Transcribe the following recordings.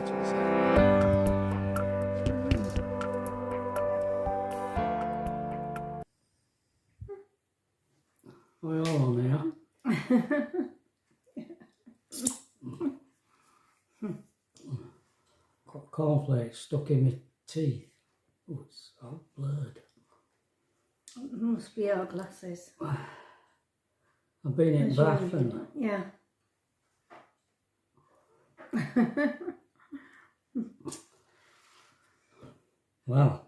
titles. We're all on here. Got cornflakes stuck in my teeth. Oh, it's all blurred. It must be our glasses. I've been in As bath usual. and Yeah. well,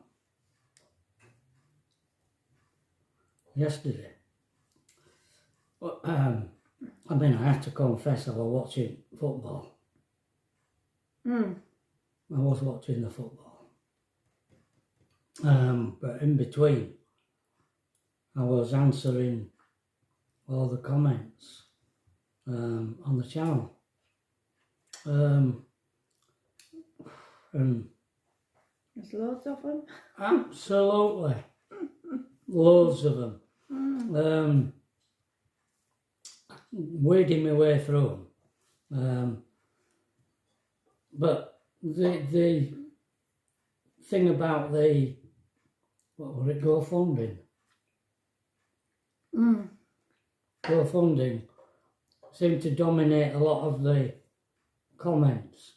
yesterday. Well, I mean, I have to confess, I was watching football. Mm. I was watching the football. But in between, I was answering all the comments on the channel. And There's loads of them. absolutely, loads of them. Wading my way through them. But the thing about the, what was it, GoFunding? Mm. GoFunding seemed to dominate a lot of the comments.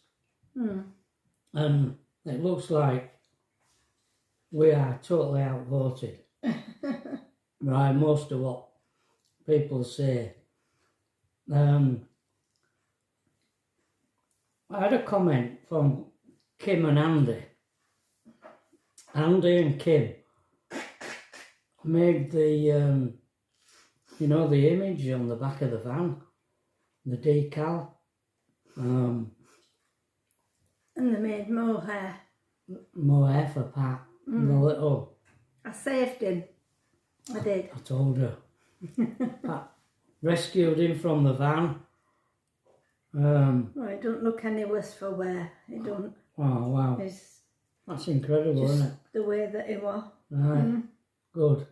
Mm. And it looks like we are totally outvoted by most of what people say. I had a comment from Kim and Andy. Andy and Kim made the, you know, the image on the back of the van, the decal. And they made more hair. More hair for Pat. The little, I saved him. I did. I told her. Pat rescued him from the van. Well, he don't look any worse for wear. He don't. Oh, wow. It's That's incredible, just isn't it? the way that he was. Right. Good.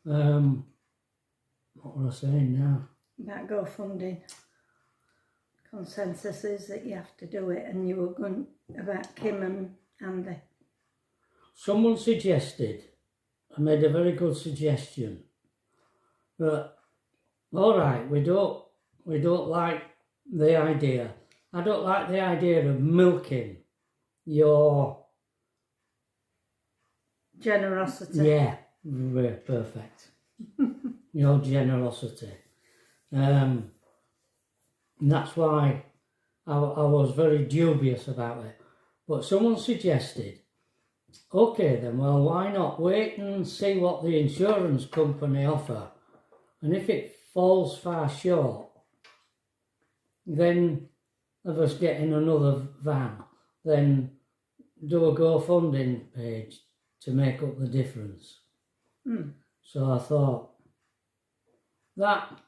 What was I saying now? About GoFunding. Consensus is that you have to do it, and you were going about Kim and Andy. Someone suggested, I made a very good suggestion, that, all right, we don't like the idea. I don't like the idea of milking your, Generosity. yeah, very perfect, your generosity. And that's why I was very dubious about it. But someone suggested, okay then, well, why not wait and see what the insurance company offer, and if it falls far short, then of us getting another van, then do a GoFunding page to make up the difference. So I thought, that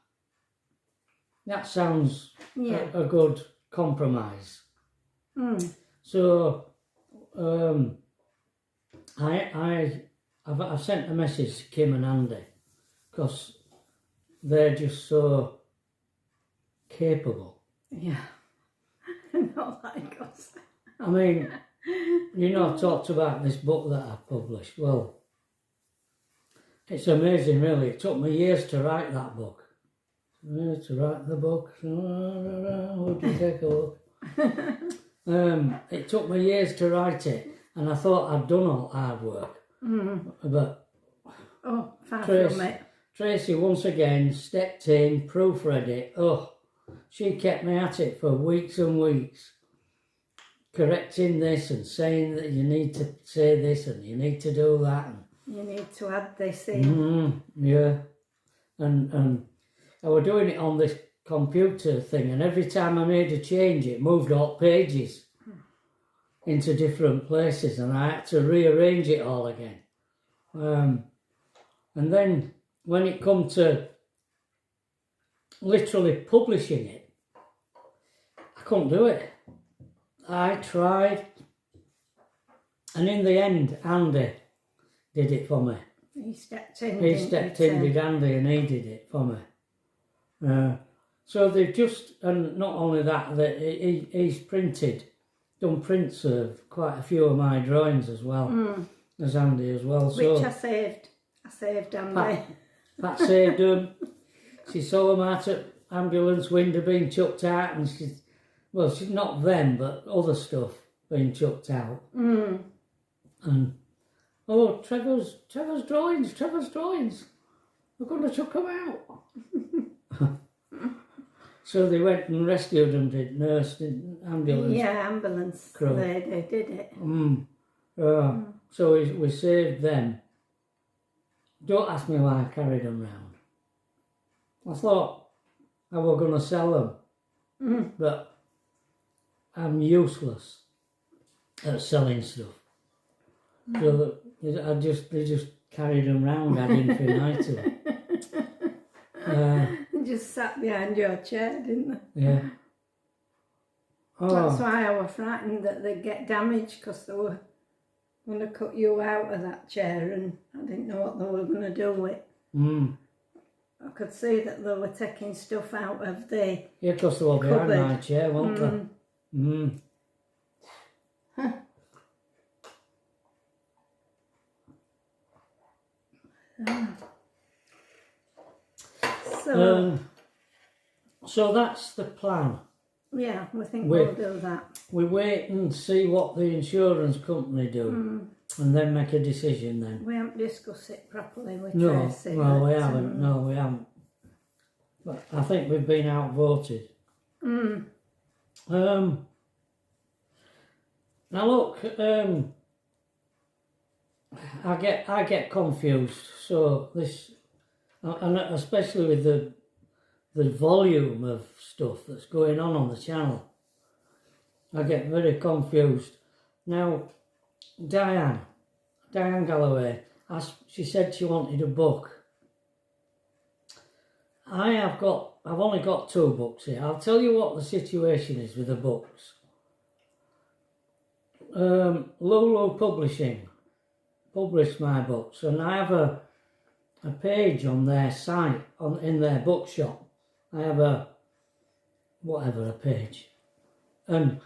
sounds Yeah. a good compromise. Mm. So I've sent a message to Kim and Andy, because they're just so capable. Yeah. Not like us. I mean, you know, I've talked about this book that I've published. Well, it's amazing, really. It took me years to write that book. To write the book. Would you take a look? It took me years to write it, and I thought I'd done all hard work. But Oh, far from it. Tracy once again stepped in, proofread it. Oh, she kept me at it for weeks and weeks, correcting this and saying that you need to say this and you need to do that. You need to add this in. Yeah, and I was doing it on this computer thing, and every time I made a change, it moved all pages into different places, and I had to rearrange it all again. And then when it come to literally publishing it, I couldn't do it. I tried, and in the end, Andy did it for me. He stepped in. He stepped in with Andy, and he did it for me. So they've just, and not only that, he's printed done prints of quite a few of my drawings as well, as Andy as well. Which So I saved Andy. Pat saved them. She saw them out at ambulance window being chucked out, and she's not them, but other stuff being chucked out. And oh, Trevor's drawings. We're going to chuck them out. So they went and rescued them, did nurse, did ambulance. Yeah, ambulance crew. lady did it. So we saved them. Don't ask me why I carried them round. I thought I was going to sell them, but I'm useless at selling stuff. So they just carried them round ad infinitum. Just sat behind your chair, didn't they? Yeah. That's Oh, why I was frightened that they'd get damaged, because they were going to cut you out of that chair, and I didn't know what they were going to do with. I could see that they were taking stuff out of the yeah, because they were behind cupboard. my chair, weren't they? So So that's the plan. yeah, we think we- we'll do that. We wait and see what the insurance company do, and then make a decision then. We haven't discussed it properly with No, Tracy. well, we but, haven't. No, we haven't. But I think we've been outvoted. Now look, I get confused. So this, and especially with the volume of stuff that's going on the channel, I get very confused. Now, Diane Galloway, she said she wanted a book. I've only got 2 books here. I'll tell you what the situation is with the books. Lulu Publishing published my books, and I have a page on their site, in their bookshop. I have a page. And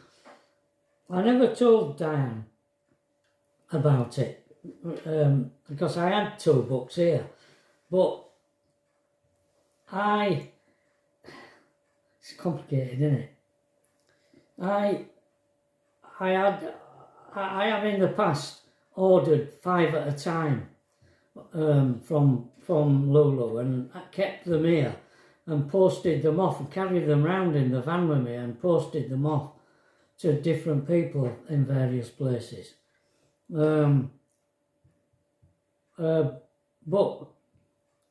I never told Diane about it, because I had 2 books here. But it's complicated, isn't it? I have in the past ordered 5 at a time from Lulu, and I kept them here and posted them off and carried them round in the van with me and posted them off to different people in various places. But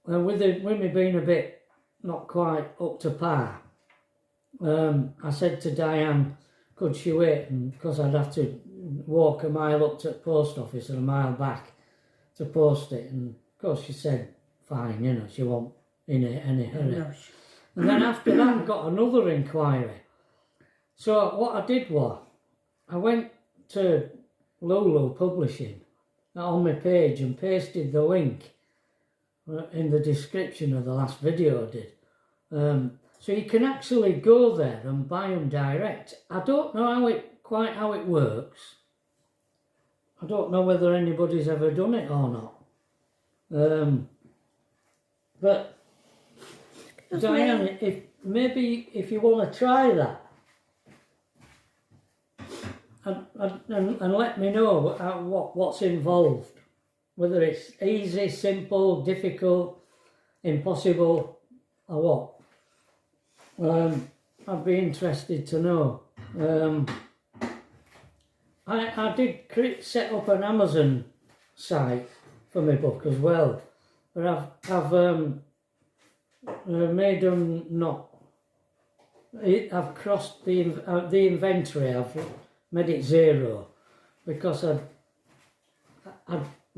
with me being a bit not quite up to par, I said to Diane, could she wait, and because I'd have to walk a mile up to the post office and a mile back to post it, and of course she said fine, she won't in any hurry. No. And then after that I got another inquiry. So what I did was, I went to Lulu Publishing on my page and pasted the link in the description of the last video I did. So you can actually go there and buy them direct. I don't know quite how it works. I don't know whether anybody's ever done it or not. But Diane, if you want to try that, and let me know what's involved, whether it's easy, simple, difficult, impossible, or what. I'd be interested to know. I did set up an Amazon site for my book as well, but I've made them not. I've crossed the inventory. I've made it 0 because they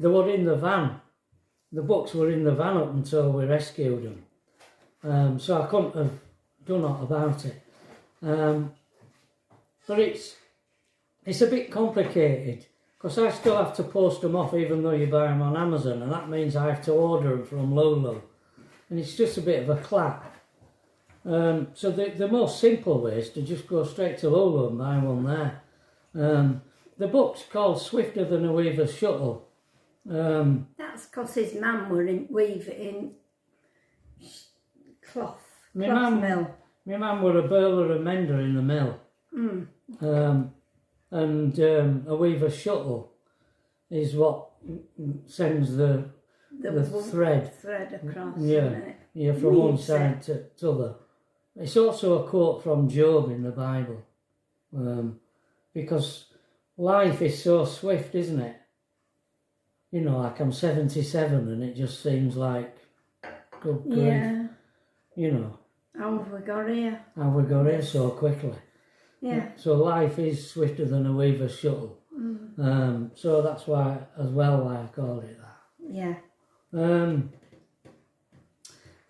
were in the van. The books were in the van up until we rescued them, so I couldn't have done aught about it. But it's a bit complicated because I still have to post them off even though you buy them on Amazon, and that means I have to order them from Lulu, and it's just a bit of a clack. So the most simple way is to just go straight to Lulu and buy one there. The book's called Swifter Than a Weaver's Shuttle. That's because his mum were weaving cloth mill. My mum were a burler and mender in the mill. And a weaver's shuttle is what sends the thread across. Yeah, from one side to the other. It's also a quote from Job in the Bible, because life is so swift, isn't it? You know, like I'm 77 and it just seems like, good grief. Yeah. You know. How have we got here? How we got here so quickly. Yeah. So life is swifter than a weaver's shuttle. So that's why, as well, why I called it that. Yeah.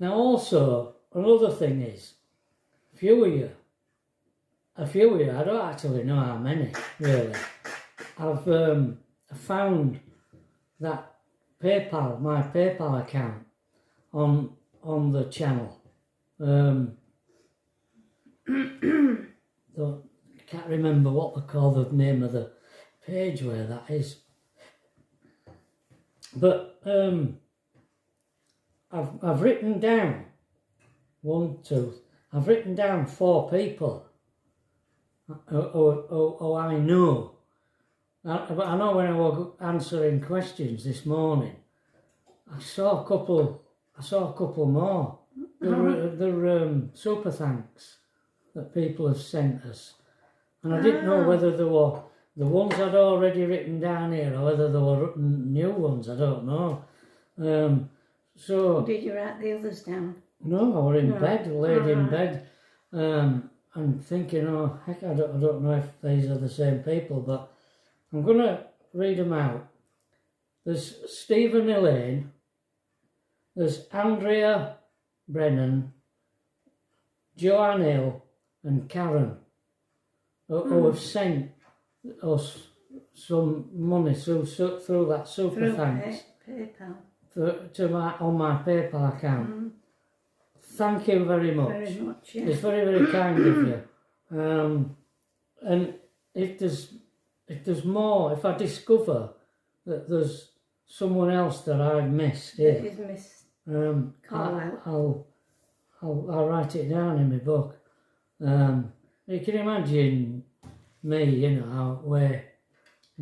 Now also, another thing is, a few of you, I don't actually know how many, really, I've found that my PayPal account on the channel. Can't remember what they call the name of the page where that is. But I've written down I've written down 4 people who I know. But I know when I was answering questions this morning, I saw a couple more. They're super thanks that people have sent us, and I didn't know whether they were the ones I'd already written down here or whether they were new ones. I don't know. So did you write the others down? No, I were in bed, laid in bed, and thinking, oh heck, I don't know if these are the same people, but I'm gonna read them out. There's Stephen Elaine, there's Andrea Brennan, Joanne Hill, and Karen, who have sent us some money through that super thanks PayPal on my PayPal account. Thank you very much. Very much, yeah. It's very, very kind of you. And if there's more, if I discover that there's someone else that I've missed here, He's missed. I'll write it down in my book. You can imagine me, you know, where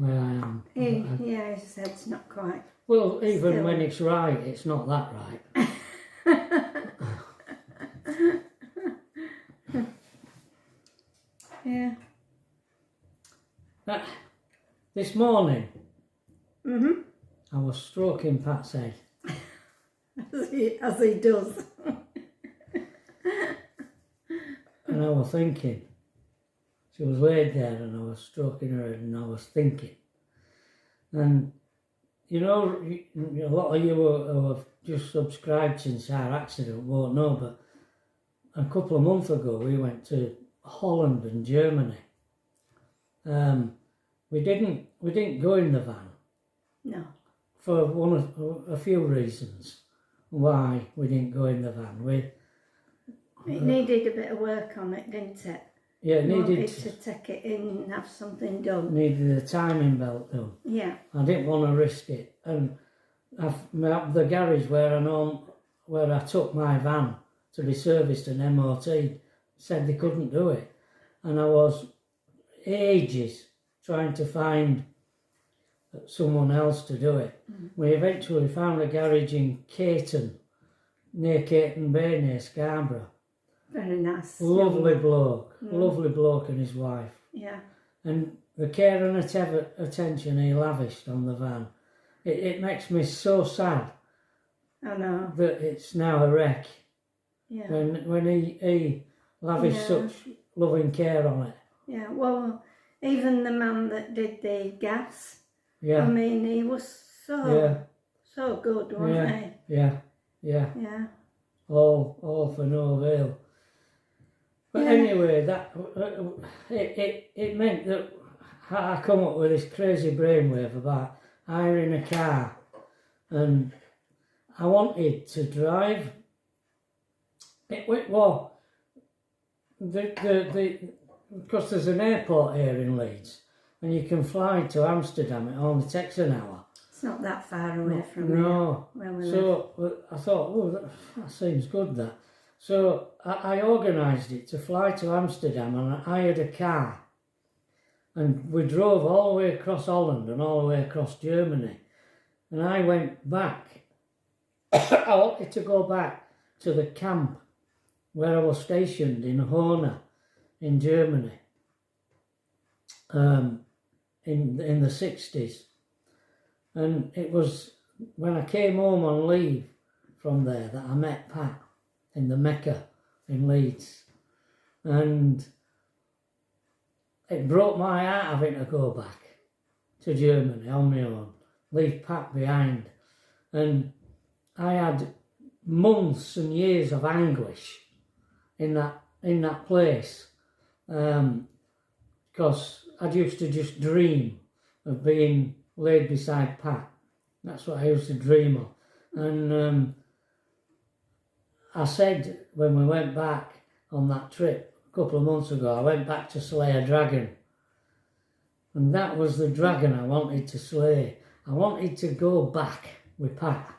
I am. Yeah, his head's not quite. Well, even still. when it's right, it's not that right. Yeah. This morning, I was stroking Pat's head. As he does. And I was thinking, she was laid there and I was stroking her head and I was thinking. And, you know, a lot of you who have just subscribed since our accident won't know, but a couple of months ago we went to Holland and Germany. We didn't go in the van. No. For a few reasons why we didn't go in the van. It needed a bit of work on it, didn't it? Yeah, it needed to take it in and have something done. Needed a timing belt done. Yeah. I didn't want to risk it, and the garage where I took my van to be serviced and MOT said they couldn't do it, and I was ages trying to find someone else to do it. We eventually found a garage in Caton, near Caton Bay, near Scarborough. Very nice. Lovely bloke and his wife. Yeah. And the care and attention he lavished on the van, it makes me so sad. I know. That it's now a wreck. Yeah. When he lavished such loving care on it. Yeah, well, even the man that did the gas, Yeah. I mean, he was so good, wasn't he? Yeah. Yeah. All for no avail. But anyway, that it meant that I come up with this crazy brainwave about hiring a car, and I wanted to drive. Because there's an airport here in Leeds, and you can fly to Amsterdam. It only takes an hour. It's not that far away from here, No. where we live. So I thought, oh, that seems good, that. So I organised it to fly to Amsterdam, and I hired a car. And we drove all the way across Holland and all the way across Germany. And I went back. I wanted to go back to the camp where I was stationed in Hohne in Germany in the 60s. And it was when I came home on leave from there that I met Pat in the Mecca in Leeds. And it broke my heart having to go back to Germany on my own, leave Pat behind. And I had months and years of anguish in that place, because I used to just dream of being laid beside Pat. That's what I used to dream of. And I said when we went back on that trip a couple of months ago, I went back to slay a dragon. And that was the dragon I wanted to slay. I wanted to go back with Pat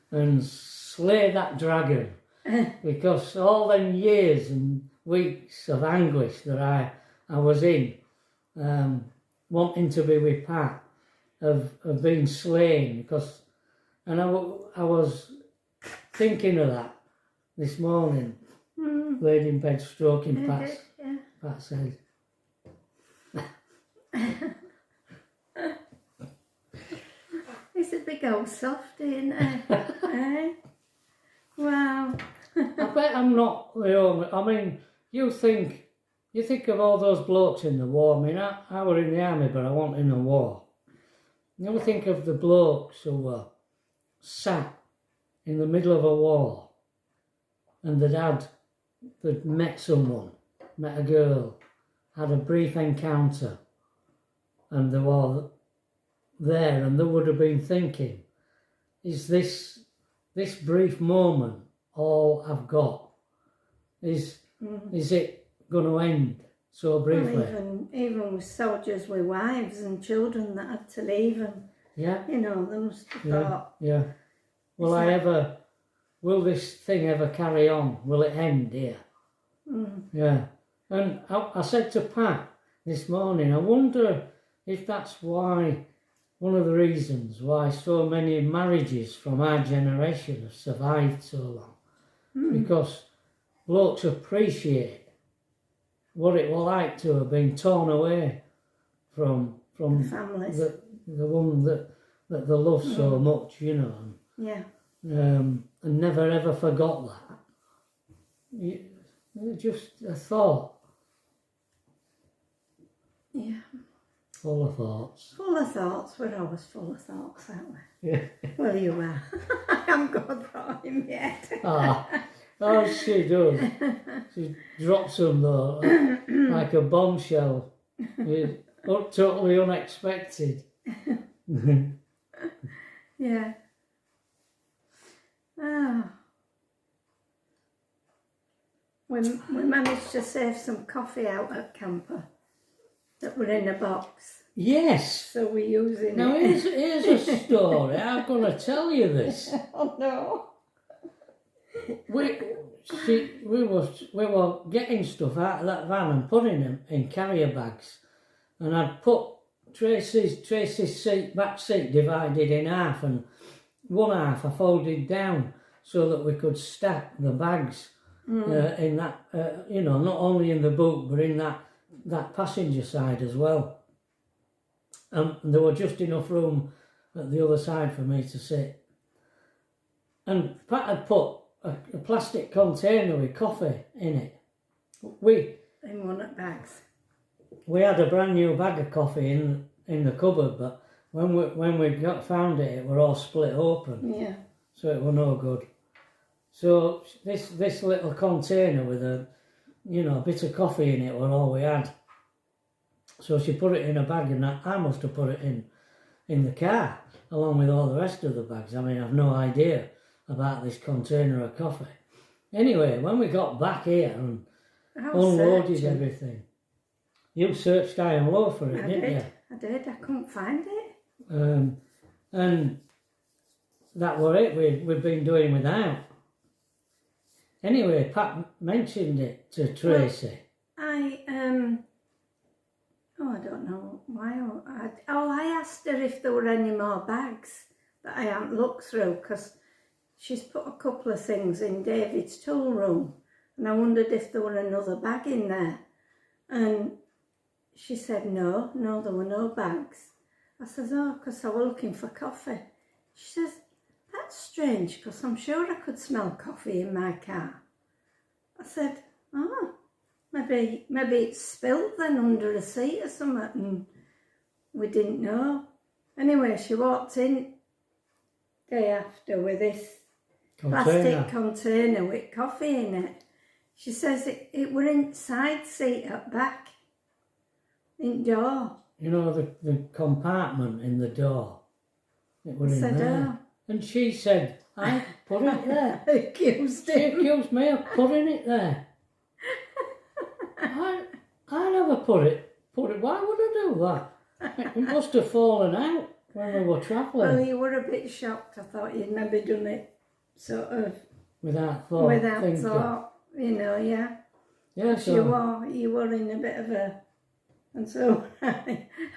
and slay that dragon, because all them years and weeks of anguish that I was in, wanting to be with Pat, of being slain, because, and I was thinking of that this morning, laid in bed stroking Pat's head. He's a big old softie, isn't he? Eh? Wow. I bet I'm not the only. I mean, you think of all those blokes in the war. I mean, I were in the army, but I wasn't in the war. You ever think of the blokes who were sat in the middle of a war, and they'd met someone, met a girl, had a brief encounter, and they were there, and they would have been thinking, is this brief moment all I've got? Is it going to end so briefly? Well, even with soldiers with wives and children that had to leave, and you know, they must have thought. Yeah. Will this thing ever carry on? Will it end here? Yeah. And I said to Pat this morning, I wonder if that's why, one of the reasons why so many marriages from our generation have survived so long. Because blokes appreciate what it was like to have been torn away from families. the one that they love so much, you know. Yeah. And never ever forgot that. Just a thought. Yeah. Full of thoughts. Full of thoughts. We're always full of thoughts, aren't we? Yeah. Well, you are. I haven't got for him yet. Oh, she does. She drops them though, like a bombshell. Totally unexpected. Yeah. Oh. We managed to save some coffee out at Camper that were in a box. Yes. So we're using Now it. here's a story. I'm going to tell you this. Oh no. We were getting stuff out of that van and putting them in carrier bags, and I'd put Tracy's back seat divided in half, and one half I folded down so that we could stack the bags in that, not only in the boot but in that passenger side as well. There was just enough room at the other side for me to sit. And Pat had put a plastic container with coffee in it. In one of the bags. We had a brand new bag of coffee in the cupboard, but when we found it, it were all split open. Yeah. So it were no good. So this little container with a bit of coffee in it were all we had. So she put it in a bag, and I must have put it in the car along with all the rest of the bags. I mean, I've no idea about this container of coffee. Anyway, when we got back here and unloaded everything, You searched high and low for it, I didn't did. I did. I couldn't find it. you? And that were it. We've been doing without. Anyway, Pat mentioned it to Tracy. I don't know why. I asked her if there were any more bags that I hadn't looked through, because she's put a couple of things in David's tool room, and I wondered if there were another bag in there. And she said no, there were no bags. I said, oh, because I was looking for coffee. She says, that's strange, because I'm sure I could smell coffee in my car. I said, oh, maybe it's spilled then under a seat or something, and we didn't know. Anyway, she walked in day after with this plastic container with coffee in it. She says it were inside seat at back, in door. You know, the compartment in the door. It was in there. Oh. And she said, I put it there. Accused She him. accused me of putting it there. I never put it. Why would I do that? It must have fallen out when we were travelling. Well, you were a bit shocked. I thought you'd never done it sort of Without thought. without thinking. thought, you know, yeah. Yeah, so You were in a bit of a... And so,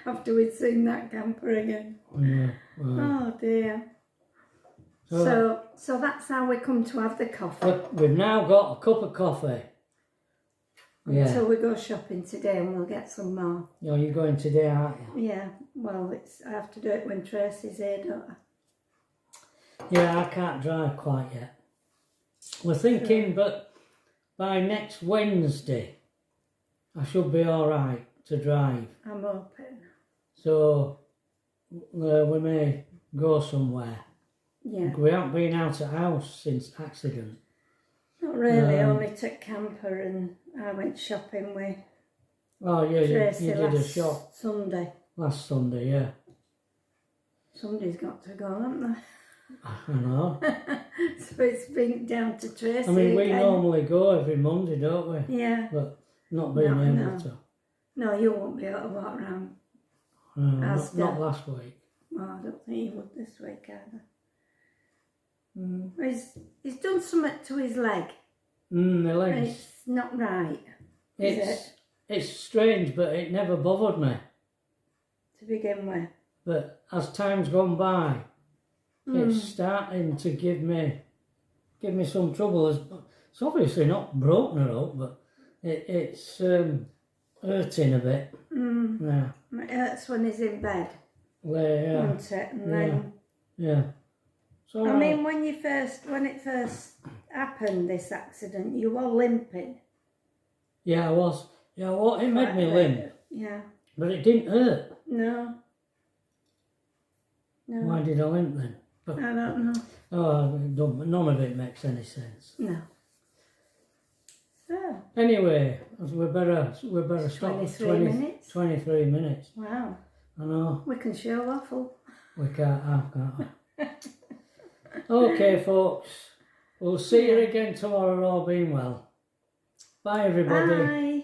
after we'd seen that camper again. yeah, well, Oh, dear. So that's how we come to have the coffee. but we've now got a cup of coffee. Yeah. Until we go shopping today, and we'll get some more. You're going today, aren't you? Yeah, well, I have to do it when Tracy's here, don't I? Yeah, I can't drive quite yet. We're thinking, but by next Wednesday, I should be all right to drive. I'm hoping. So we may go somewhere. Yeah. We haven't been out of house since accident. Not really, only took camper, and I went shopping with Oh yeah, Tracy you did a last shop Sunday. last Sunday, yeah. Somebody's got to go, haven't I know. they? So it's been down to Tracy I mean, we again. normally go every Monday, don't we? Yeah. But not being able to. No, you won't be able to walk around. Not last week. Well, I don't think he would this week either. Mm. He's done something to his leg. The legs. It's not right, It's strange, but it never bothered me. to begin with. But as time's gone by, it's starting to give me some trouble. It's obviously not broken her up, but it's hurting a bit. Yeah. It hurts when he's in bed, Yeah. doesn't it? And then, Yeah. So I mean, when it first happened, this accident, you were limping. yeah, I was. Yeah, well, it made me limp, Yeah. but it didn't hurt. No. Why did I limp then? I don't know. Oh, none of it makes any sense. No. So, Anyway, we better stop. 23 minutes. 23 minutes. wow. I know. We can show waffle. We can't we? Okay, folks. We'll see you again tomorrow, all being well. Bye, everybody. Bye.